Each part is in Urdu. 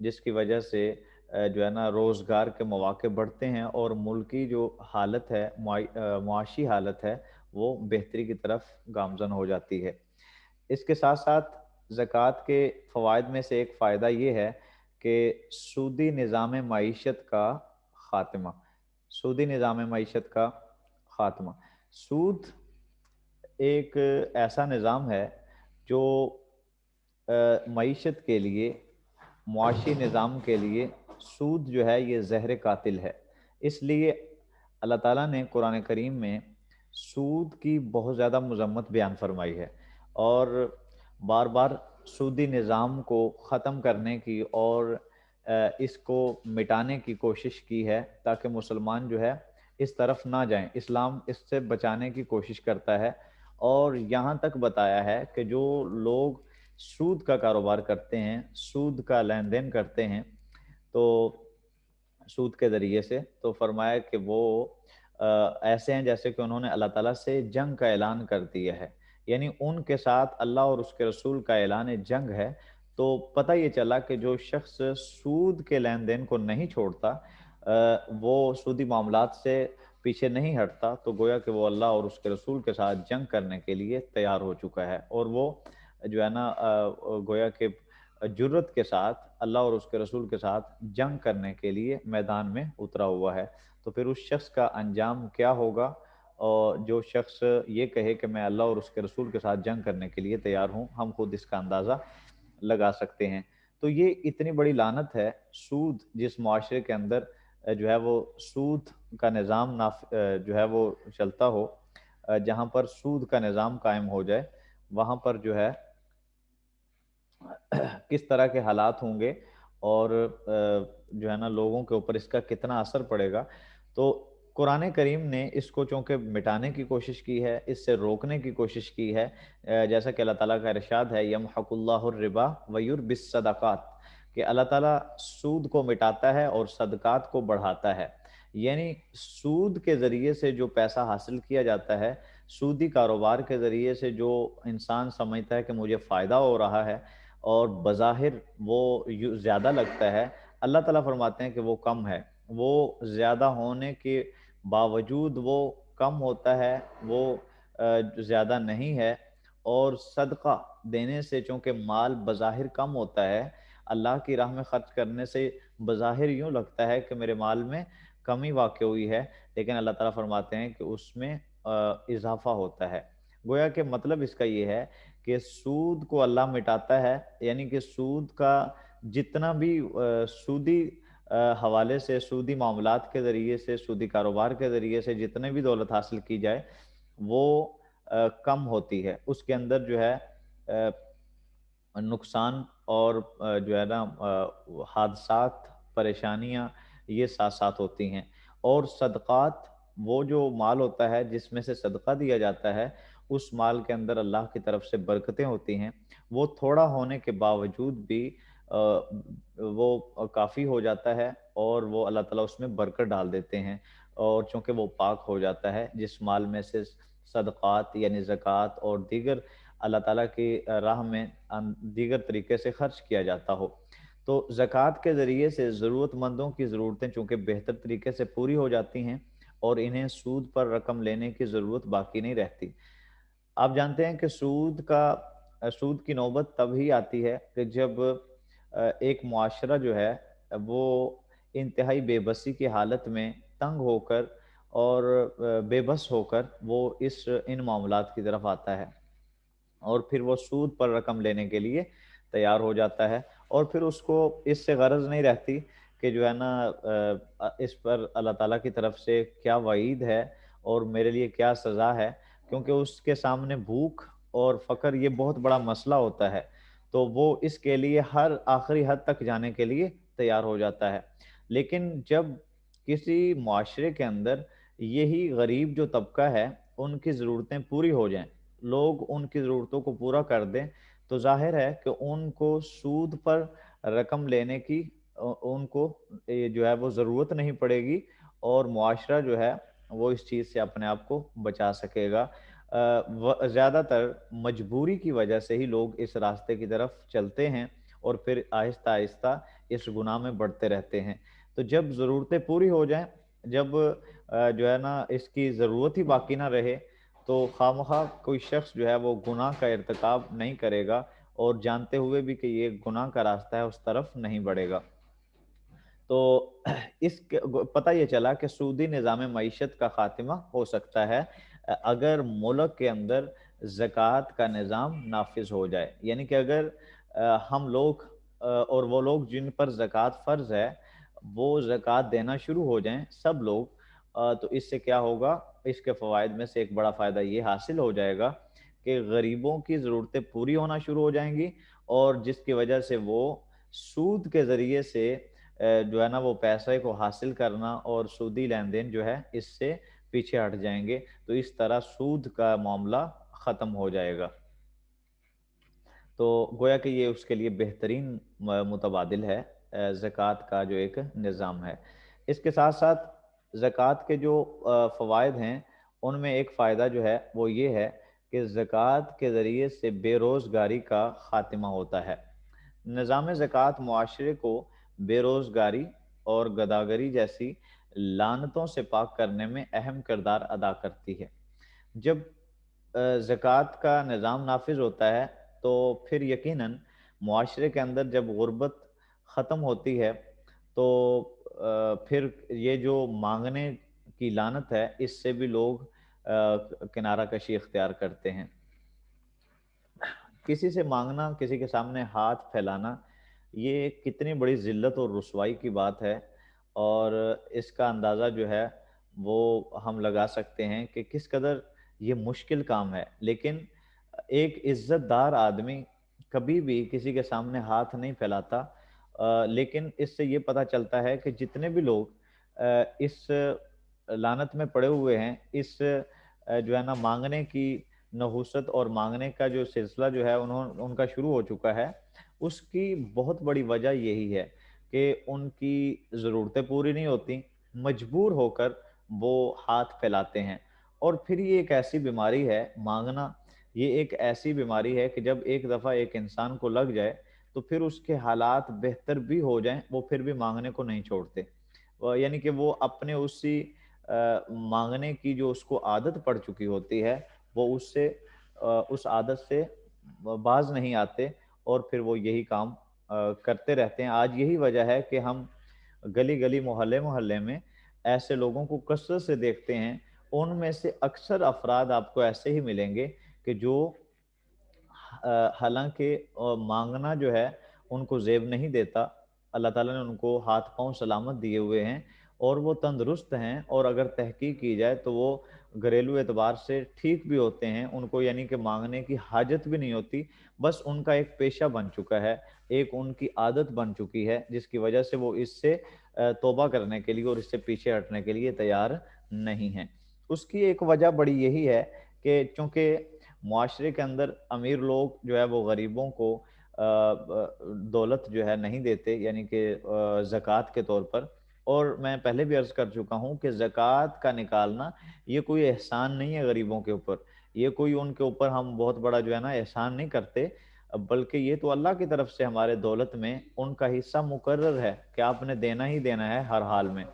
جس کی وجہ سے جو ہے نا روزگار کے مواقع بڑھتے ہیں اور ملک کی جو حالت ہے، معاشی حالت ہے، وہ بہتری کی طرف گامزن ہو جاتی ہے۔ اس کے ساتھ ساتھ زکوٰۃ کے فوائد میں سے ایک فائدہ یہ ہے کہ سودی نظام معیشت کا خاتمہ، سودی نظام معیشت کا خاتمہ۔ سود ایک ایسا نظام ہے جو معیشت کے لیے، معاشی نظام کے لیے سود جو ہے یہ زہر قاتل ہے۔ اس لیے اللہ تعالیٰ نے قرآن کریم میں سود کی بہت زیادہ مذمت بیان فرمائی ہے، اور بار بار سودی نظام کو ختم کرنے کی اور اس کو مٹانے کی کوشش کی ہے تاکہ مسلمان جو ہے اس طرف نہ جائیں۔ اسلام اس سے بچانے کی کوشش کرتا ہے، اور یہاں تک بتایا ہے کہ جو لوگ سود کا کاروبار کرتے ہیں، سود کا لین دین کرتے ہیں، تو سود کے ذریعے سے، تو فرمایا کہ وہ ایسے ہیں جیسے کہ انہوں نے اللہ تعالیٰ سے جنگ کا اعلان کر دیا ہے، یعنی ان کے ساتھ اللہ اور اس کے رسول کا اعلان جنگ ہے۔ تو پتہ یہ چلا کہ جو شخص سود کے لین دین کو نہیں چھوڑتا، وہ سودی معاملات سے پیچھے نہیں ہٹتا، تو گویا کہ وہ اللہ اور اس کے رسول کے ساتھ جنگ کرنے کے لیے تیار ہو چکا ہے، اور وہ جو ہے نا گویا کہ جرت کے ساتھ اللہ اور اس کے رسول کے ساتھ جنگ کرنے کے لیے میدان میں اترا ہوا ہے۔ تو پھر اس شخص کا انجام کیا ہوگا؟ اور جو شخص یہ کہے کہ میں اللہ اور اس کے رسول کے ساتھ جنگ کرنے کے لیے تیار ہوں، ہم خود اس کا اندازہ لگا سکتے ہیں۔ تو یہ اتنی بڑی لعنت ہے سود، جس معاشرے کے اندر جو ہے وہ سود کا نظام جو ہے وہ چلتا ہو، جہاں پر سود کا نظام قائم ہو جائے، وہاں پر جو ہے کس طرح کے حالات ہوں گے، اور جو ہے نا لوگوں کے اوپر اس کا کتنا اثر پڑے گا۔ تو قرآن کریم نے اس کو چونکہ مٹانے کی کوشش کی ہے، اس سے روکنے کی کوشش کی ہے، جیسا کہ اللہ تعالیٰ کا ارشاد ہے یمحق اللہ الربا ویربی الصدقات، کہ اللہ تعالیٰ سود کو مٹاتا ہے اور صدقات کو بڑھاتا ہے۔ یعنی سود کے ذریعے سے جو پیسہ حاصل کیا جاتا ہے، سودی کاروبار کے ذریعے سے جو انسان سمجھتا ہے کہ مجھے فائدہ ہو رہا ہے اور بظاہر وہ زیادہ لگتا ہے، اللہ تعالیٰ فرماتے ہیں کہ وہ کم ہے، وہ زیادہ ہونے کے باوجود وہ کم ہوتا ہے، وہ زیادہ نہیں ہے۔ اور صدقہ دینے سے چونکہ مال بظاہر کم ہوتا ہے، اللہ کی راہ میں خرچ کرنے سے بظاہر یوں لگتا ہے کہ میرے مال میں کمی واقع ہوئی ہے، لیکن اللہ تعالیٰ فرماتے ہیں کہ اس میں اضافہ ہوتا ہے۔ گویا کہ مطلب اس کا یہ ہے کہ سود کو اللہ مٹاتا ہے، یعنی کہ سود کا جتنا بھی سودی حوالے سے، سودی معاملات کے ذریعے سے، سودی کاروبار کے ذریعے سے جتنے بھی دولت حاصل کی جائے، وہ کم ہوتی ہے، اس کے اندر جو ہے نقصان اور جو ہے نا حادثات، پریشانیاں یہ ساتھ ساتھ ہوتی ہیں۔ اور صدقات، وہ جو مال ہوتا ہے جس میں سے صدقہ دیا جاتا ہے، اس مال کے اندر اللہ کی طرف سے برکتیں ہوتی ہیں، وہ تھوڑا ہونے کے باوجود بھی وہ کافی ہو جاتا ہے، اور وہ اللہ تعالیٰ اس میں برکت ڈال دیتے ہیں، اور چونکہ وہ پاک ہو جاتا ہے، جس مال میں سے صدقات یعنی زکوٰۃ اور دیگر اللہ تعالیٰ کی راہ میں دیگر طریقے سے خرچ کیا جاتا ہو۔ تو زکوٰۃ کے ذریعے سے ضرورت مندوں کی ضرورتیں چونکہ بہتر طریقے سے پوری ہو جاتی ہیں، اور انہیں سود پر رقم لینے کی ضرورت باقی نہیں رہتی۔ آپ جانتے ہیں کہ سود کی نوبت تب ہی آتی ہے کہ جب ایک معاشرہ جو ہے وہ انتہائی بے بسی کی حالت میں تنگ ہو کر اور بے بس ہو کر وہ ان معاملات کی طرف آتا ہے، اور پھر وہ سود پر رقم لینے کے لیے تیار ہو جاتا ہے، اور پھر اس کو اس سے غرض نہیں رہتی کہ جو ہے نا اس پر اللہ تعالیٰ کی طرف سے کیا وعید ہے اور میرے لیے کیا سزا ہے، کیونکہ اس کے سامنے بھوک اور فقر یہ بہت بڑا مسئلہ ہوتا ہے، تو وہ اس کے لیے ہر آخری حد تک جانے کے لیے تیار ہو جاتا ہے۔ لیکن جب کسی معاشرے کے اندر یہی غریب جو طبقہ ہے ان کی ضرورتیں پوری ہو جائیں، لوگ ان کی ضرورتوں کو پورا کر دیں، تو ظاہر ہے کہ ان کو سود پر رقم لینے کی ان کو جو ہے وہ ضرورت نہیں پڑے گی، اور معاشرہ جو ہے وہ اس چیز سے اپنے آپ کو بچا سکے گا۔ زیادہ تر مجبوری کی وجہ سے ہی لوگ اس راستے کی طرف چلتے ہیں، اور پھر آہستہ آہستہ اس گناہ میں بڑھتے رہتے ہیں۔ تو جب ضرورتیں پوری ہو جائیں، جب جو ہے نا اس کی ضرورت ہی باقی نہ رہے، تو خواہ کوئی شخص جو ہے وہ گناہ کا ارتکاب نہیں کرے گا، اور جانتے ہوئے بھی کہ یہ گناہ کا راستہ ہے اس طرف نہیں بڑھے گا۔ تو پتہ یہ چلا کہ سودی نظام معیشت کا خاتمہ ہو سکتا ہے اگر ملک کے اندر زکوٰۃ کا نظام نافذ ہو جائے، یعنی کہ اگر ہم لوگ اور وہ لوگ جن پر زکوٰۃ فرض ہے وہ زکوٰۃ دینا شروع ہو جائیں، سب لوگ، تو اس سے کیا ہوگا؟ اس کے فوائد میں سے ایک بڑا فائدہ یہ حاصل ہو جائے گا کہ غریبوں کی ضرورتیں پوری ہونا شروع ہو جائیں گی، اور جس کی وجہ سے وہ سود کے ذریعے سے جو ہے نا وہ پیسے کو حاصل کرنا اور سودی لین دین جو ہے اس سے پیچھے ہٹ جائیں گے۔ تو اس طرح سود کا معاملہ ختم ہو جائے گا۔ تو گویا کہ یہ اس کے لیے بہترین متبادل ہے زکوٰۃ کا جو ایک نظام ہے۔ اس کے ساتھ ساتھ زکوٰۃ کے جو فوائد ہیں ان میں ایک فائدہ جو ہے وہ یہ ہے کہ زکوٰۃ کے ذریعے سے بے روزگاری کا خاتمہ ہوتا ہے۔ نظام زکوٰۃ معاشرے کو بے روزگاری اور گداگری جیسی لعنتوں سے پاک کرنے میں اہم کردار ادا کرتی ہے۔ جب زکوٰۃ کا نظام نافذ ہوتا ہے تو پھر یقیناً معاشرے کے اندر جب غربت ختم ہوتی ہے تو پھر یہ جو مانگنے کی لعنت ہے اس سے بھی لوگ کنارہ کشی اختیار کرتے ہیں۔ کسی سے مانگنا، کسی کے سامنے ہاتھ پھیلانا، یہ کتنی بڑی ذلت اور رسوائی کی بات ہے، اور اس کا اندازہ جو ہے وہ ہم لگا سکتے ہیں کہ کس قدر یہ مشکل کام ہے۔ لیکن ایک عزت دار آدمی کبھی بھی کسی کے سامنے ہاتھ نہیں پھیلاتا، لیکن اس سے یہ پتہ چلتا ہے کہ جتنے بھی لوگ اس لعنت میں پڑے ہوئے ہیں، اس جو ہے نا مانگنے کی نحوست اور مانگنے کا جو سلسلہ جو ہے ان کا شروع ہو چکا ہے، اس کی بہت بڑی وجہ یہی ہے کہ ان کی ضرورتیں پوری نہیں ہوتی، مجبور ہو کر وہ ہاتھ پھیلاتے ہیں۔ اور پھر یہ ایک ایسی بیماری ہے مانگنا، یہ ایک ایسی بیماری ہے کہ جب ایک دفعہ ایک انسان کو لگ جائے تو پھر اس کے حالات بہتر بھی ہو جائیں وہ پھر بھی مانگنے کو نہیں چھوڑتے، یعنی کہ وہ اپنے اسی مانگنے کی جو اس کو عادت پڑ چکی ہوتی ہے وہ اس عادت سے باز نہیں آتے، اور پھر وہ یہی کام کرتے رہتے ہیں۔ آج یہی وجہ ہے کہ ہم گلی گلی محلے محلے میں ایسے لوگوں کو کثرت سے دیکھتے ہیں۔ ان میں سے اکثر افراد آپ کو ایسے ہی ملیں گے کہ جو حالانکہ مانگنا جو ہے ان کو زیب نہیں دیتا، اللہ تعالیٰ نے ان کو ہاتھ پاؤں سلامت دیے ہوئے ہیں اور وہ تندرست ہیں، اور اگر تحقیق کی جائے تو وہ گھریلو اعتبار سے ٹھیک بھی ہوتے ہیں، ان کو یعنی کہ مانگنے کی حاجت بھی نہیں ہوتی، بس ان کا ایک پیشہ بن چکا ہے، ایک ان کی عادت بن چکی ہے، جس کی وجہ سے وہ اس سے توبہ کرنے کے لیے اور اس سے پیچھے ہٹنے کے لیے تیار نہیں ہیں۔ اس کی ایک وجہ بڑی یہی ہے کہ چونکہ معاشرے کے اندر امیر لوگ جو ہے وہ غریبوں کو دولت جو ہے نہیں دیتے، یعنی کہ زکوٰۃ کے طور پر، اور میں پہلے بھی عرض کر چکا ہوں کہ زکوٰۃ کا نکالنا یہ کوئی احسان نہیں ہے غریبوں کے اوپر، یہ کوئی ان کے اوپر ہم بہت بڑا جو ہے نا احسان نہیں کرتے، بلکہ یہ تو اللہ کی طرف سے ہمارے دولت میں ان کا حصہ مقرر ہے کہ آپ نے دینا ہی دینا ہے ہر حال میں۔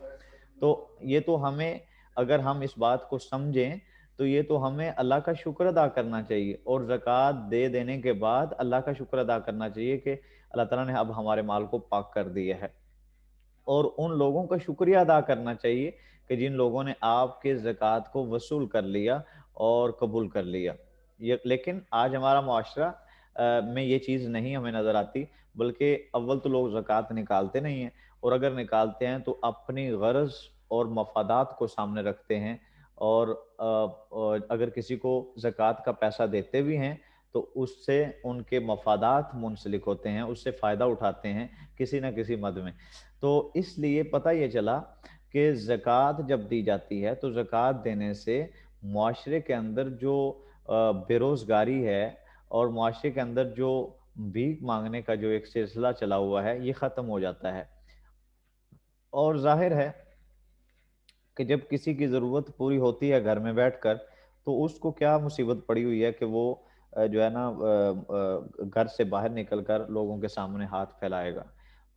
تو یہ تو ہمیں، اگر ہم اس بات کو سمجھیں تو یہ تو ہمیں اللہ کا شکر ادا کرنا چاہیے، اور زکوٰۃ دے دینے کے بعد اللہ کا شکر ادا کرنا چاہیے کہ اللہ تعالیٰ نے اب ہمارے مال کو پاک کر دیا ہے، اور ان لوگوں کا شکریہ ادا کرنا چاہیے کہ جن لوگوں نے آپ کے زکوٰۃ کو وصول کر لیا اور قبول کر لیا۔ لیکن آج ہمارا معاشرہ میں یہ چیز نہیں ہمیں نظر آتی، بلکہ اول تو لوگ زکوٰۃ نکالتے نہیں ہیں، اور اگر نکالتے ہیں تو اپنی غرض اور مفادات کو سامنے رکھتے ہیں، اور اگر کسی کو زکوٰۃ کا پیسہ دیتے بھی ہیں تو اس سے ان کے مفادات منسلک ہوتے ہیں، اس سے فائدہ اٹھاتے ہیں کسی نہ کسی مد میں۔ تو اس لیے پتہ یہ چلا کہ زکوٰۃ جب دی جاتی ہے تو زکوٰۃ دینے سے معاشرے کے اندر جو بے روزگاری ہے اور معاشرے کے اندر جو بھیک مانگنے کا جو ایک سلسلہ چلا ہوا ہے یہ ختم ہو جاتا ہے۔ اور ظاہر ہے کہ جب کسی کی ضرورت پوری ہوتی ہے گھر میں بیٹھ کر تو اس کو کیا مصیبت پڑی ہوئی ہے کہ وہ جو ہے نا گھر سے باہر نکل کر لوگوں کے سامنے ہاتھ پھیلائے گا،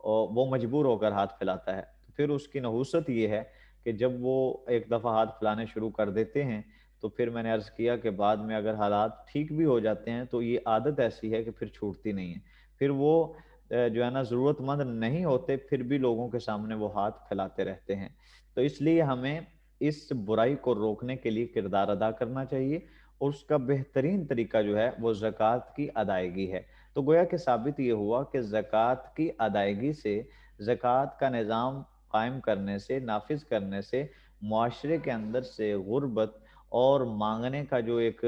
اور وہ مجبور ہو کر ہاتھ پھیلاتا ہے، پھر اس کی نحوست یہ ہے کہ جب وہ ایک دفعہ ہاتھ پھیلانے شروع کر دیتے ہیں تو پھر میں نے عرض کیا کہ بعد میں اگر حالات ٹھیک بھی ہو جاتے ہیں تو یہ عادت ایسی ہے کہ پھر چھوٹتی نہیں ہے، پھر وہ جو ہے نا ضرورت مند نہیں ہوتے پھر بھی لوگوں کے سامنے وہ ہاتھ پھیلاتے رہتے ہیں۔ تو اس لیے ہمیں اس برائی کو روکنے کے لیے کردار ادا کرنا چاہیے، اور اس کا بہترین طریقہ جو ہے وہ زکوٰۃ کی ادائیگی ہے۔ تو گویا کہ ثابت یہ ہوا کہ زکوٰۃ کی ادائیگی سے، زکوٰۃ کا نظام قائم کرنے سے، نافذ کرنے سے معاشرے کے اندر سے غربت اور مانگنے کا جو ایک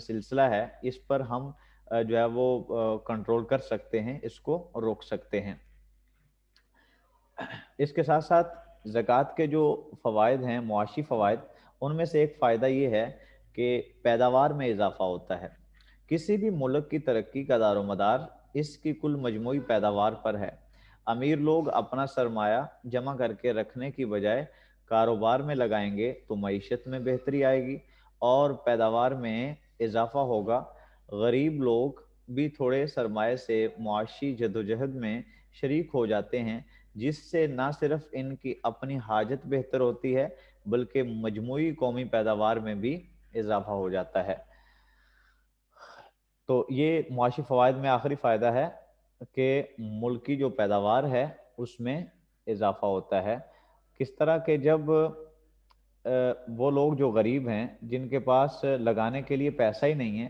سلسلہ ہے، اس پر ہم جو ہے وہ کنٹرول کر سکتے ہیں، اس کو روک سکتے ہیں۔ اس کے ساتھ ساتھ زکوٰۃ کے جو فوائد ہیں، معاشی فوائد، ان میں سے ایک فائدہ یہ ہے کہ پیداوار میں اضافہ ہوتا ہے۔ کسی بھی ملک کی ترقی کا دار و مدار اس کی کل مجموعی پیداوار پر ہے۔ امیر لوگ اپنا سرمایہ جمع کر کے رکھنے کی بجائے کاروبار میں لگائیں گے تو معیشت میں بہتری آئے گی اور پیداوار میں اضافہ ہوگا۔ غریب لوگ بھی تھوڑے سرمایہ سے معاشی جدوجہد میں شریک ہو جاتے ہیں، جس سے نہ صرف ان کی اپنی حاجت بہتر ہوتی ہے بلکہ مجموعی قومی پیداوار میں بھی اضافہ ہو جاتا ہے۔ تو یہ معاشی فوائد میں آخری فائدہ ہے کہ ملکی جو پیداوار ہے اس میں اضافہ ہوتا ہے۔ کس طرح کہ جب وہ لوگ جو غریب ہیں، جن کے پاس لگانے کے لیے پیسہ ہی نہیں ہے،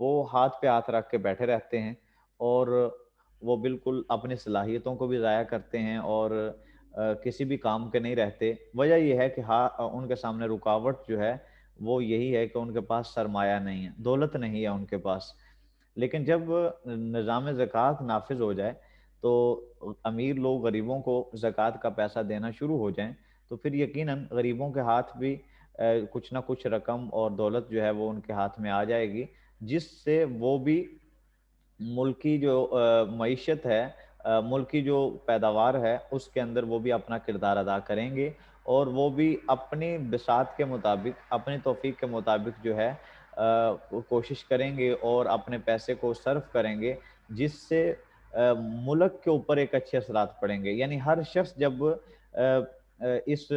وہ ہاتھ پہ ہاتھ رکھ کے بیٹھے رہتے ہیں اور وہ بالکل اپنی صلاحیتوں کو بھی ضائع کرتے ہیں اور کسی بھی کام کے نہیں رہتے۔ وجہ یہ ہے کہ ان کے سامنے رکاوٹ جو ہے وہ یہی ہے کہ ان کے پاس سرمایہ نہیں ہے، دولت نہیں ہے ان کے پاس۔ لیکن جب نظام زکوٰۃ نافذ ہو جائے تو امیر لوگ غریبوں کو زکوٰۃ کا پیسہ دینا شروع ہو جائیں تو پھر یقیناً غریبوں کے ہاتھ بھی کچھ نہ کچھ رقم اور دولت جو ہے وہ ان کے ہاتھ میں آ جائے گی، جس سے وہ بھی ملکی جو معیشت ہے، ملکی جو پیداوار ہے، اس کے اندر وہ بھی اپنا کردار ادا کریں گے، اور وہ بھی اپنی بساط کے مطابق، اپنی توفیق کے مطابق جو ہے کوشش کریں گے اور اپنے پیسے کو صرف کریں گے، جس سے ملک کے اوپر ایک اچھے اثرات پڑیں گے۔ یعنی ہر شخص جب اس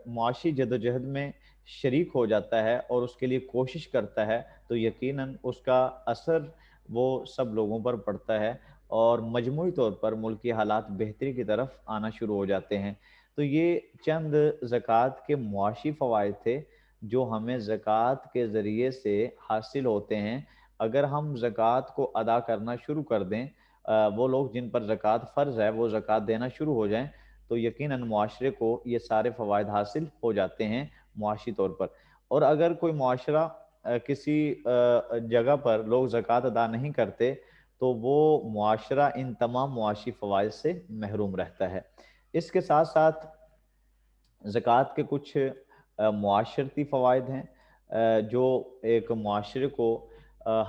معاشی جدوجہد میں شریک ہو جاتا ہے اور اس کے لیے کوشش کرتا ہے تو یقیناً اس کا اثر وہ سب لوگوں پر پڑتا ہے اور مجموعی طور پر ملکی حالات بہتری کی طرف آنا شروع ہو جاتے ہیں۔ تو یہ چند زکوٰۃ کے معاشی فوائد تھے جو ہمیں زکوٰۃ کے ذریعے سے حاصل ہوتے ہیں۔ اگر ہم زکوٰۃ کو ادا کرنا شروع کر دیں، وہ لوگ جن پر زکوٰۃ فرض ہے وہ زکوٰۃ دینا شروع ہو جائیں تو یقیناً معاشرے کو یہ سارے فوائد حاصل ہو جاتے ہیں معاشی طور پر۔ اور اگر کوئی معاشرہ کسی جگہ پر لوگ زکوٰۃ ادا نہیں کرتے تو وہ معاشرہ ان تمام معاشی فوائد سے محروم رہتا ہے۔ اس کے ساتھ ساتھ زکوٰۃ کے کچھ معاشرتی فوائد ہیں جو ایک معاشرے کو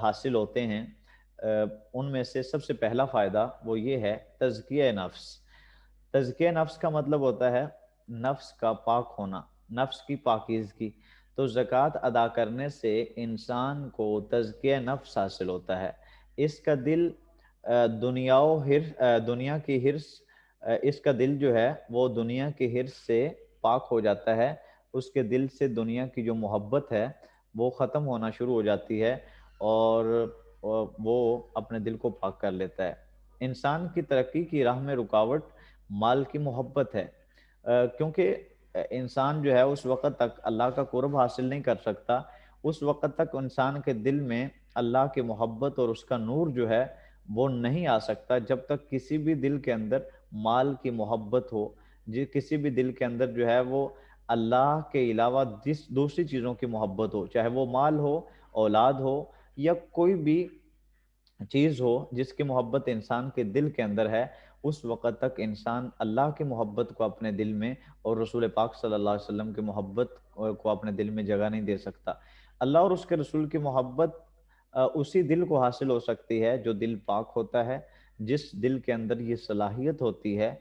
حاصل ہوتے ہیں۔ ان میں سے سب سے پہلا فائدہ وہ یہ ہے تزکیہ نفس۔ تزکیہ نفس کا مطلب ہوتا ہے نفس کا پاک ہونا، نفس کی پاکیزگی۔ تو زکوٰۃ ادا کرنے سے انسان کو تزکیہ نفس حاصل ہوتا ہے۔ اس کا دل دنیا کی حرص، اس کا دل جو ہے وہ دنیا کی حرص سے پاک ہو جاتا ہے۔ اس کے دل سے دنیا کی جو محبت ہے وہ ختم ہونا شروع ہو جاتی ہے اور وہ اپنے دل کو پاک کر لیتا ہے۔ انسان کی ترقی کی راہ میں رکاوٹ مال کی محبت ہے، کیونکہ انسان جو ہے اس وقت تک اللہ کا قرب حاصل نہیں کر سکتا، اس وقت تک انسان کے دل میں اللہ کی محبت اور اس کا نور جو ہے وہ نہیں آ سکتا جب تک کسی بھی دل کے اندر مال کی محبت ہو، کسی بھی دل کے اندر جو ہے وہ اللہ کے علاوہ دوسری چیزوں کی محبت ہو، چاہے وہ مال ہو، اولاد ہو یا کوئی بھی چیز ہو جس کی محبت انسان کے دل کے اندر ہے، اس وقت تک انسان اللہ کی محبت کو اپنے دل میں اور رسول پاک صلی اللہ علیہ وسلم کی محبت کو اپنے دل میں جگہ نہیں دے سکتا۔ اللہ اور اس کے رسول کی محبت اسی دل کو حاصل ہو سکتی ہے جو دل پاک ہوتا ہے، جس دل کے اندر یہ صلاحیت ہوتی ہے،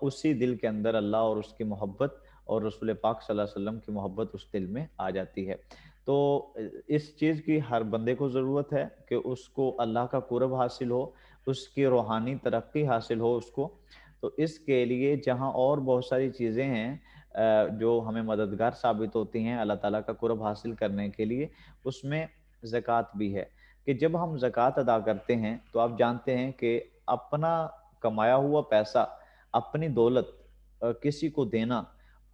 اسی دل کے اندر اللہ اور اس کی محبت اور رسول پاک صلی اللہ علیہ وسلم کی محبت اس دل میں آ جاتی ہے۔ تو اس چیز کی ہر بندے کو ضرورت ہے کہ اس کو اللہ کا قرب حاصل ہو، اس کی روحانی ترقی حاصل ہو اس کو. تو اس کے لیے جہاں اور بہت ساری چیزیں ہیں جو ہمیں مددگار ثابت ہوتی ہیں اللہ تعالیٰ کا قرب حاصل کرنے کے لیے، اس میں زکوٰۃ بھی ہے. کہ جب ہم زکوٰۃ ادا کرتے ہیں تو آپ جانتے ہیں کہ اپنا کمایا ہوا پیسہ، اپنی دولت کسی کو دینا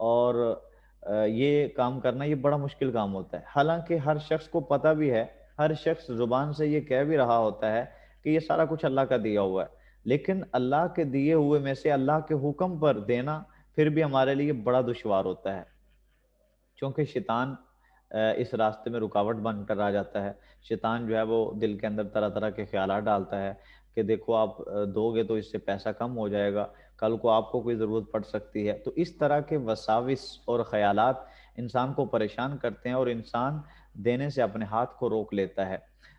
اور یہ کام کرنا، یہ بڑا مشکل کام ہوتا ہے. حالانکہ ہر شخص کو پتہ بھی ہے، ہر شخص زبان سے یہ کہہ بھی رہا ہوتا ہے کہ یہ سارا کچھ اللہ کا دیا ہوا ہے، لیکن اللہ کے دیے ہوئے میں سے اللہ کے حکم پر دینا پھر بھی ہمارے لیے بڑا دشوار ہوتا ہے. چونکہ شیطان اس راستے میں رکاوٹ بن کر آ جاتا ہے. شیطان جو ہے وہ دل کے اندر طرح طرح کے خیالات ڈالتا ہے کہ دیکھو آپ دو گے تو اس سے پیسہ کم ہو جائے گا، کل کو آپ کو کوئی ضرورت پڑ سکتی ہے. تو اس طرح کے وساوس اور خیالات انسان کو پریشان کرتے ہیں اور انسان دینے سے اپنے ہاتھ کو روک لیتا ہے.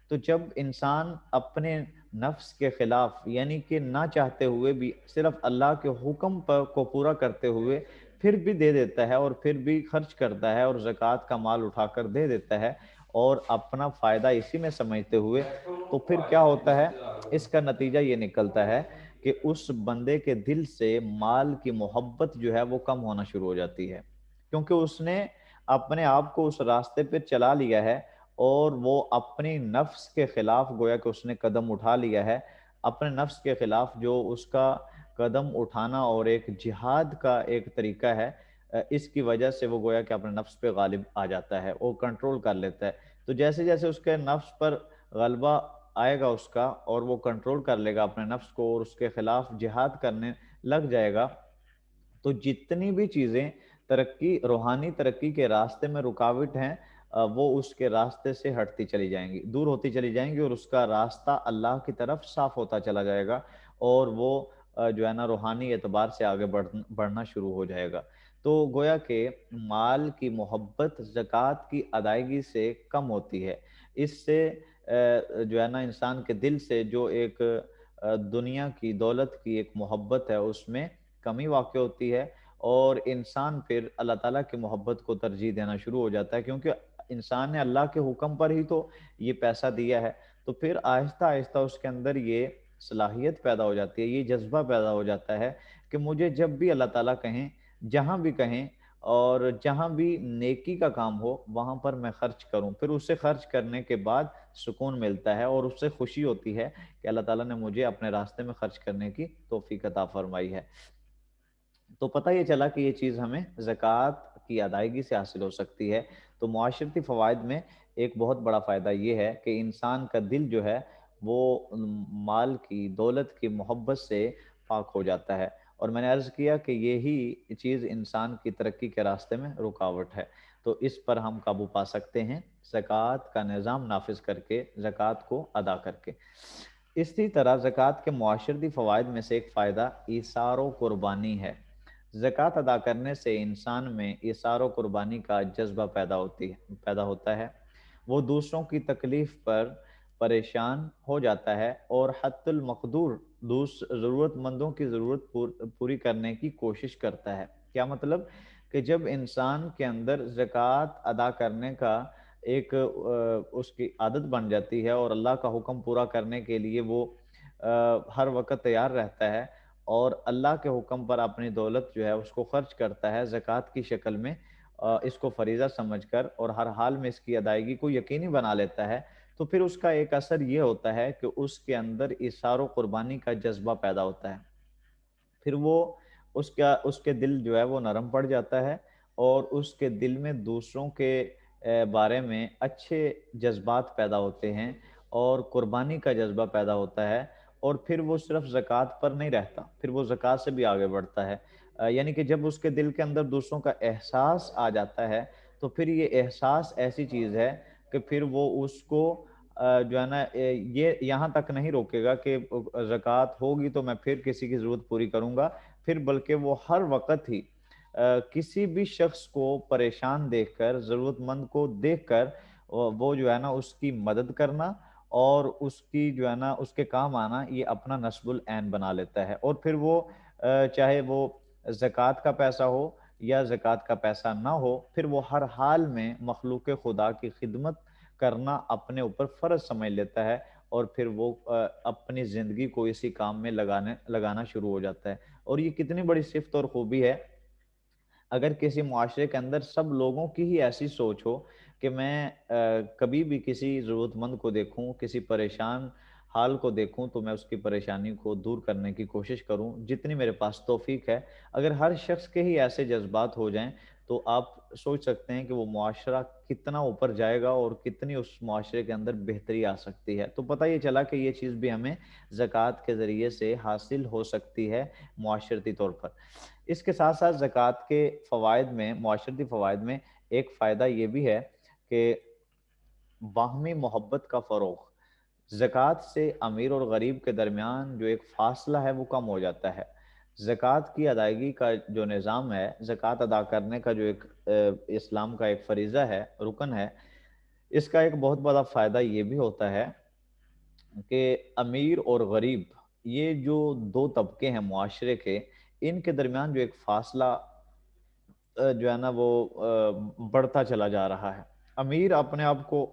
تو جب انسان اپنے نفس کے خلاف، یعنی کہ نہ چاہتے ہوئے بھی صرف اللہ کے حکم کو پورا کرتے ہوئے پھر بھی دے دیتا ہے اور پھر بھی خرچ کرتا ہے اور زکوٰۃ کا مال اٹھا کر دے دیتا ہے اور اپنا فائدہ اسی میں سمجھتے ہوئے، تو پھر کیا ہوتا ہے؟ اس کا نتیجہ یہ نکلتا ہے کہ اس بندے کے دل سے مال کی محبت جو ہے وہ کم ہونا شروع ہو جاتی ہے، کیونکہ اس نے اپنے آپ کو اس راستے پہ چلا لیا ہے اور وہ اپنی نفس کے خلاف گویا کہ اس نے قدم اٹھا لیا ہے. اپنے نفس کے خلاف جو اس کا قدم اٹھانا اور ایک جہاد کا ایک طریقہ ہے، اس کی وجہ سے وہ گویا کہ اپنے نفس پہ غالب آ جاتا ہے، وہ کنٹرول کر لیتا ہے. تو جیسے جیسے اس کے نفس پر غلبہ آئے گا اس کا اور وہ کنٹرول کر لے گا اپنے نفس کو اور اس کے خلاف جہاد کرنے لگ جائے گا، تو جتنی بھی چیزیں ترقی، روحانی ترقی کے راستے میں رکاوٹ ہیں، وہ اس کے راستے سے ہٹتی چلی جائیں گی، دور ہوتی چلی جائیں گی اور اس کا راستہ اللہ کی طرف صاف ہوتا چلا جائے گا اور وہ جو ہے نا روحانی اعتبار سے آگے بڑھنا شروع ہو جائے گا. تو گویا کہ مال کی محبت زکوٰۃ کی ادائیگی سے کم ہوتی ہے. اس سے جو ہے نا انسان کے دل سے جو ایک دنیا کی دولت کی ایک محبت ہے اس میں کمی واقع ہوتی ہے اور انسان پھر اللہ تعالیٰ کی محبت کو ترجیح دینا شروع ہو جاتا ہے، کیونکہ انسان نے اللہ کے حکم پر ہی تو یہ پیسہ دیا ہے. تو پھر آہستہ آہستہ اس کے اندر یہ صلاحیت پیدا ہو جاتی ہے، یہ جذبہ پیدا ہو جاتا ہے کہ مجھے جب بھی اللہ تعالیٰ کہیں، جہاں بھی کہیں اور جہاں بھی نیکی کا کام ہو وہاں پر میں خرچ کروں. پھر اسے خرچ کرنے کے بعد سکون ملتا ہے اور اس سے خوشی ہوتی ہے کہ اللہ تعالیٰ نے مجھے اپنے راستے میں خرچ کرنے کی توفیق عطا فرمائی ہے. تو پتہ یہ چلا کہ یہ چیز ہمیں زکوٰۃ کی ادائیگی سے حاصل ہو سکتی ہے. تو معاشرتی فوائد میں ایک بہت بڑا فائدہ یہ ہے کہ انسان کا دل جو ہے وہ مال کی، دولت کی محبت سے پاک ہو جاتا ہے. اور میں نے عرض کیا کہ یہی چیز انسان کی ترقی کے راستے میں رکاوٹ ہے. تو اس پر ہم قابو پا سکتے ہیں زکوٰۃ کا نظام نافذ کر کے، زکوٰۃ کو ادا کر کے. اسی طرح زکوٰۃ کے معاشرتی فوائد میں سے ایک فائدہ ایثار و قربانی ہے. زکوٰۃ ادا کرنے سے انسان میں ایثار و قربانی کا جذبہ پیدا ہوتا ہے. وہ دوسروں کی تکلیف پر پریشان ہو جاتا ہے اور حتی المقدور ضرورت مندوں کی ضرورت پوری کرنے کی کوشش کرتا ہے. کیا مطلب؟ کہ جب انسان کے اندر زکوٰۃ ادا کرنے کا ایک اس کی عادت بن جاتی ہے اور اللہ کا حکم پورا کرنے کے لیے وہ ہر وقت تیار رہتا ہے اور اللہ کے حکم پر اپنی دولت جو ہے اس کو خرچ کرتا ہے زکوٰۃ کی شکل میں، اس کو فریضہ سمجھ کر اور ہر حال میں اس کی ادائیگی کو یقینی بنا لیتا ہے، تو پھر اس کا ایک اثر یہ ہوتا ہے کہ اس کے اندر ایثار و قربانی کا جذبہ پیدا ہوتا ہے. پھر وہ اس کے دل جو ہے وہ نرم پڑ جاتا ہے اور اس کے دل میں دوسروں کے بارے میں اچھے جذبات پیدا ہوتے ہیں اور قربانی کا جذبہ پیدا ہوتا ہے. اور پھر وہ صرف زکوٰۃ پر نہیں رہتا، پھر وہ زکوٰۃ سے بھی آگے بڑھتا ہے. یعنی کہ جب اس کے دل کے اندر دوسروں کا احساس آ جاتا ہے تو پھر یہ احساس ایسی چیز ہے کہ پھر وہ اس کو جو ہے نا یہ یہاں تک نہیں روکے گا کہ زکوٰۃ ہوگی تو میں پھر کسی کی ضرورت پوری کروں گا، پھر بلکہ وہ ہر وقت ہی کسی بھی شخص کو پریشان دیکھ کر، ضرورت مند کو دیکھ کر وہ جو ہے نا اس کی مدد کرنا اور اس کی جو ہے نا اس کے کام آنا یہ اپنا نصب العین بنا لیتا ہے. اور پھر وہ چاہے وہ زکوٰۃ کا پیسہ ہو یا زکوٰۃ کا پیسہ نہ ہو، پھر وہ ہر حال میں مخلوق خدا کی خدمت کرنا اپنے اوپر فرض سمجھ لیتا ہے، اور پھر وہ اپنی زندگی کو اسی کام میں لگانا شروع ہو جاتا ہے۔ اور یہ کتنی بڑی صفت اور خوبی ہے اگر کسی معاشرے کے اندر سب لوگوں کی ہی ایسی سوچ ہو کہ میں کبھی بھی کسی ضرورت مند کو دیکھوں، کسی پریشان حال کو دیکھوں تو میں اس کی پریشانی کو دور کرنے کی کوشش کروں جتنی میرے پاس توفیق ہے۔ اگر ہر شخص کے ہی ایسے جذبات ہو جائیں تو آپ سوچ سکتے ہیں کہ وہ معاشرہ کتنا اوپر جائے گا اور کتنی اس معاشرے کے اندر بہتری آ سکتی ہے۔ تو پتہ یہ چلا کہ یہ چیز بھی ہمیں زکوٰۃ کے ذریعے سے حاصل ہو سکتی ہے معاشرتی طور پر۔ اس کے ساتھ ساتھ زکوٰۃ کے فوائد میں، معاشرتی فوائد میں ایک فائدہ یہ بھی ہے کہ باہمی محبت کا فروغ۔ زکوٰۃ سے امیر اور غریب کے درمیان جو ایک فاصلہ ہے وہ کم ہو جاتا ہے۔ زکوٰۃ کی ادائیگی کا جو نظام ہے، زکوٰۃ ادا کرنے کا جو ایک اسلام کا ایک فریضہ ہے، رکن ہے، اس کا ایک بہت بڑا فائدہ یہ بھی ہوتا ہے کہ امیر اور غریب، یہ جو دو طبقے ہیں معاشرے کے، ان کے درمیان جو ایک فاصلہ جو ہے نا وہ بڑھتا چلا جا رہا ہے۔ امیر اپنے آپ کو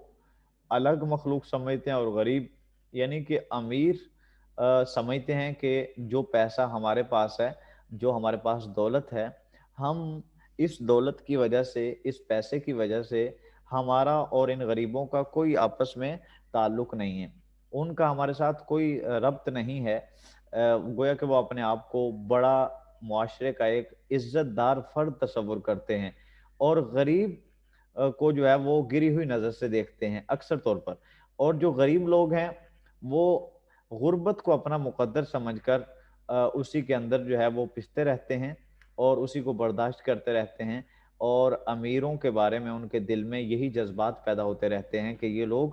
الگ مخلوق سمجھتے ہیں، اور غریب یعنی کہ امیر سمجھتے ہیں کہ جو پیسہ ہمارے پاس ہے، جو ہمارے پاس دولت ہے، ہم اس دولت کی وجہ سے، اس پیسے کی وجہ سے ہمارا اور ان غریبوں کا کوئی آپس میں تعلق نہیں ہے، ان کا ہمارے ساتھ کوئی ربط نہیں ہے۔ گویا کہ وہ اپنے آپ کو بڑا، معاشرے کا ایک عزت دار فرد تصور کرتے ہیں، اور غریب کو جو ہے وہ گری ہوئی نظر سے دیکھتے ہیں اکثر طور پر۔ اور جو غریب لوگ ہیں وہ غربت کو اپنا مقدر سمجھ کر اسی کے اندر جو ہے وہ پستے رہتے ہیں اور اسی کو برداشت کرتے رہتے ہیں، اور امیروں کے بارے میں ان کے دل میں یہی جذبات پیدا ہوتے رہتے ہیں کہ یہ لوگ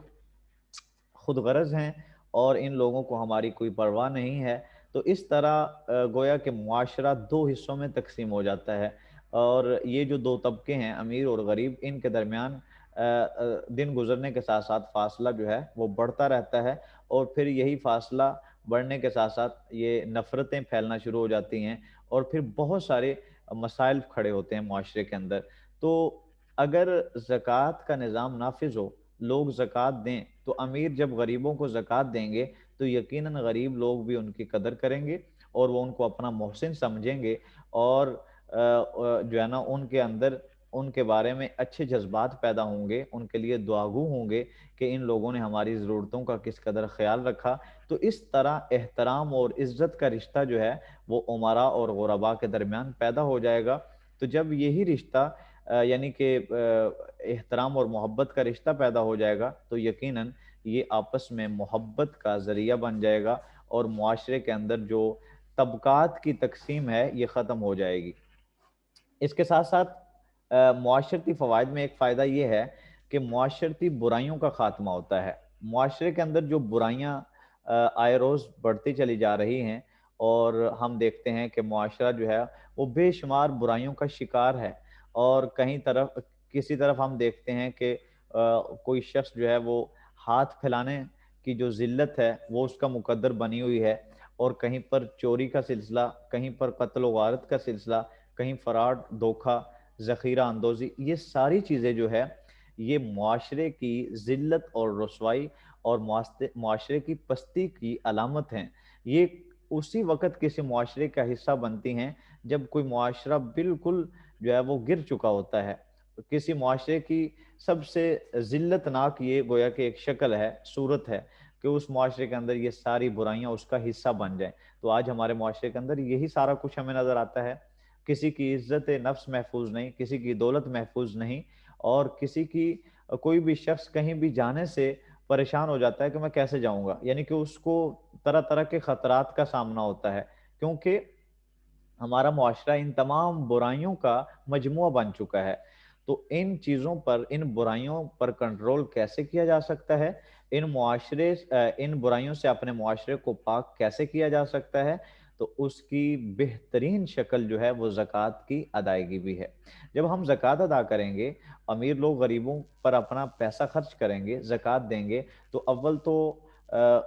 خود غرض ہیں اور ان لوگوں کو ہماری کوئی پرواہ نہیں ہے۔ تو اس طرح گویا کہ معاشرہ دو حصوں میں تقسیم ہو جاتا ہے، اور یہ جو دو طبقے ہیں امیر اور غریب، ان کے درمیان دن گزرنے کے ساتھ ساتھ فاصلہ جو ہے وہ بڑھتا رہتا ہے، اور پھر یہی فاصلہ بڑھنے کے ساتھ ساتھ یہ نفرتیں پھیلنا شروع ہو جاتی ہیں، اور پھر بہت سارے مسائل کھڑے ہوتے ہیں معاشرے کے اندر۔ تو اگر زکوٰۃ کا نظام نافذ ہو، لوگ زکوٰۃ دیں، تو امیر جب غریبوں کو زکوٰۃ دیں گے تو یقیناً غریب لوگ بھی ان کی قدر کریں گے اور وہ ان کو اپنا محسن سمجھیں گے، اور جو ہے نا ان کے اندر ان کے بارے میں اچھے جذبات پیدا ہوں گے، ان کے لیے دعاگو ہوں گے کہ ان لوگوں نے ہماری ضرورتوں کا کس قدر خیال رکھا۔ تو اس طرح احترام اور عزت کا رشتہ جو ہے وہ امراء اور غرباء کے درمیان پیدا ہو جائے گا۔ تو جب یہی رشتہ یعنی کہ احترام اور محبت کا رشتہ پیدا ہو جائے گا تو یقیناً یہ آپس میں محبت کا ذریعہ بن جائے گا، اور معاشرے کے اندر جو طبقات کی تقسیم ہے یہ ختم ہو جائے گی۔ اس کے ساتھ ساتھ معاشرتی فوائد میں ایک فائدہ یہ ہے کہ معاشرتی برائیوں کا خاتمہ ہوتا ہے۔ معاشرے کے اندر جو برائیاں آئے روز بڑھتی چلی جا رہی ہیں، اور ہم دیکھتے ہیں کہ معاشرہ جو ہے وہ بے شمار برائیوں کا شکار ہے، اور کسی طرف ہم دیکھتے ہیں کہ کوئی شخص جو ہے وہ ہاتھ پھیلانے کی جو ذلت ہے وہ اس کا مقدر بنی ہوئی ہے، اور کہیں پر چوری کا سلسلہ، کہیں پر قتل و غارت کا سلسلہ، کہیں فراڈ، دھوکہ، ذخیرہ اندوزی، یہ ساری چیزیں جو ہے یہ معاشرے کی ذلت اور رسوائی اور معاشرے کی پستی کی علامت ہیں۔ یہ اسی وقت کسی معاشرے کا حصہ بنتی ہیں جب کوئی معاشرہ بالکل جو ہے وہ گر چکا ہوتا ہے۔ کسی معاشرے کی سب سے ذلت ناک یہ گویا کہ ایک شکل ہے، صورت ہے کہ اس معاشرے کے اندر یہ ساری برائیاں اس کا حصہ بن جائیں۔ تو آج ہمارے معاشرے کے اندر یہی سارا کچھ ہمیں نظر آتا ہے۔ کسی کی عزت نفس محفوظ نہیں، کسی کی دولت محفوظ نہیں، اور کسی کی کوئی بھی شخص کہیں بھی جانے سے پریشان ہو جاتا ہے کہ میں کیسے جاؤں گا، یعنی کہ اس کو طرح طرح کے خطرات کا سامنا ہوتا ہے، کیونکہ ہمارا معاشرہ ان تمام برائیوں کا مجموعہ بن چکا ہے۔ تو ان چیزوں پر، ان برائیوں پر کنٹرول کیسے کیا جا سکتا ہے، ان برائیوں سے اپنے معاشرے کو پاک کیسے کیا جا سکتا ہے، تو اس کی بہترین شکل جو ہے وہ زکوٰۃ کی ادائیگی بھی ہے۔ جب ہم زکوٰۃ ادا کریں گے، امیر لوگ غریبوں پر اپنا پیسہ خرچ کریں گے، زکوٰۃ دیں گے، تو اول تو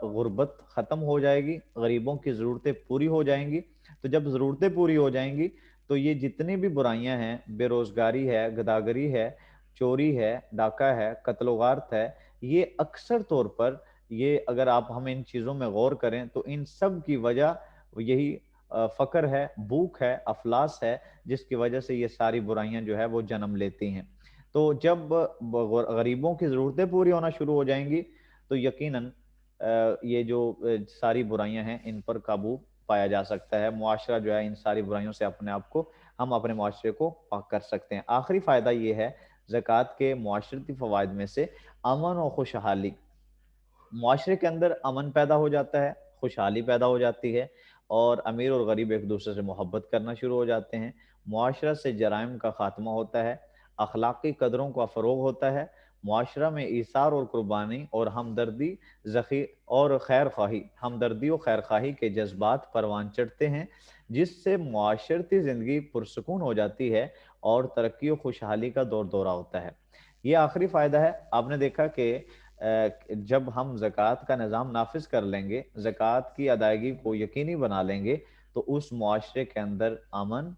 غربت ختم ہو جائے گی، غریبوں کی ضرورتیں پوری ہو جائیں گی۔ تو جب ضرورتیں پوری ہو جائیں گی تو یہ جتنی بھی برائیاں ہیں، بے روزگاری ہے، گداگری ہے، چوری ہے، ڈاکہ ہے، قتل و غارت ہے، یہ اکثر طور پر یہ اگر آپ ہم ان چیزوں میں غور کریں تو ان سب کی وجہ یہی فقر ہے، بھوک ہے، افلاس ہے، جس کی وجہ سے یہ ساری برائیاں جو ہے وہ جنم لیتی ہیں۔ تو جب غریبوں کی ضرورتیں پوری ہونا شروع ہو جائیں گی تو یقیناً یہ جو ساری برائیاں ہیں ان پر قابو پایا جا سکتا ہے، معاشرہ جو ہے ان ساری برائیوں سے اپنے آپ کو، ہم اپنے معاشرے کو پاک کر سکتے ہیں۔ آخری فائدہ یہ ہے زکوٰۃ کے معاشرتی فوائد میں سے امن و خوشحالی۔ معاشرے کے اندر امن پیدا ہو جاتا ہے، خوشحالی پیدا ہو جاتی ہے، اور امیر اور غریب ایک دوسرے سے محبت کرنا شروع ہو جاتے ہیں، معاشرہ سے جرائم کا خاتمہ ہوتا ہے، اخلاقی قدروں کا فروغ ہوتا ہے، معاشرہ میں ایثار اور قربانی اور ہمدردی ہمدردی و خیر خواہی کے جذبات پروان چڑھتے ہیں، جس سے معاشرتی زندگی پرسکون ہو جاتی ہے اور ترقی و خوشحالی کا دور دورہ ہوتا ہے۔ یہ آخری فائدہ ہے۔ آپ نے دیکھا کہ جب ہم زکوٰۃ کا نظام نافذ کر لیں گے، زکوٰۃ کی ادائیگی کو یقینی بنا لیں گے، تو اس معاشرے کے اندر امن،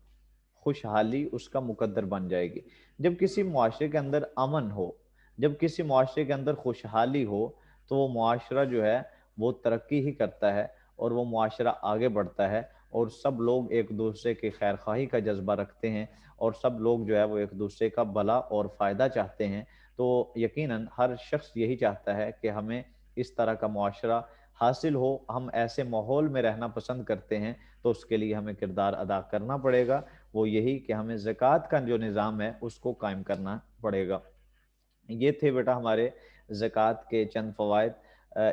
خوشحالی اس کا مقدر بن جائے گی۔ جب کسی معاشرے کے اندر امن ہو، جب کسی معاشرے کے اندر خوشحالی ہو، تو وہ معاشرہ جو ہے وہ ترقی ہی کرتا ہے، اور وہ معاشرہ آگے بڑھتا ہے، اور سب لوگ ایک دوسرے کی خیر خواہی کا جذبہ رکھتے ہیں، اور سب لوگ جو ہے وہ ایک دوسرے کا بھلا اور فائدہ چاہتے ہیں۔ تو یقیناً ہر شخص یہی چاہتا ہے کہ ہمیں اس طرح کا معاشرہ حاصل ہو، ہم ایسے ماحول میں رہنا پسند کرتے ہیں، تو اس کے لیے ہمیں کردار ادا کرنا پڑے گا، وہ یہی کہ ہمیں زکوٰۃ کا جو نظام ہے اس کو قائم کرنا پڑے گا۔ یہ تھے بیٹا ہمارے زکوٰۃ کے چند فوائد۔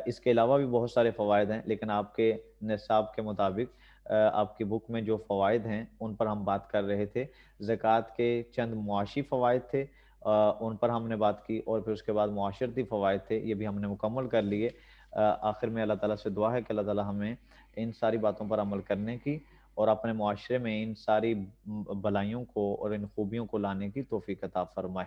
اس کے علاوہ بھی بہت سارے فوائد ہیں، لیکن آپ کے نصاب کے مطابق آپ کی بک میں جو فوائد ہیں ان پر ہم بات کر رہے تھے۔ زکوٰۃ کے چند معاشی فوائد تھے، ان پر ہم نے بات کی، اور پھر اس کے بعد معاشرتی فوائد تھے، یہ بھی ہم نے مکمل کر لیے۔ آخر میں اللہ تعالیٰ سے دعا ہے کہ اللہ تعالیٰ ہمیں ان ساری باتوں پر عمل کرنے کی اور اپنے معاشرے میں ان ساری بھلائیوں کو اور ان خوبیوں کو لانے کی توفیق عطا فرمائے۔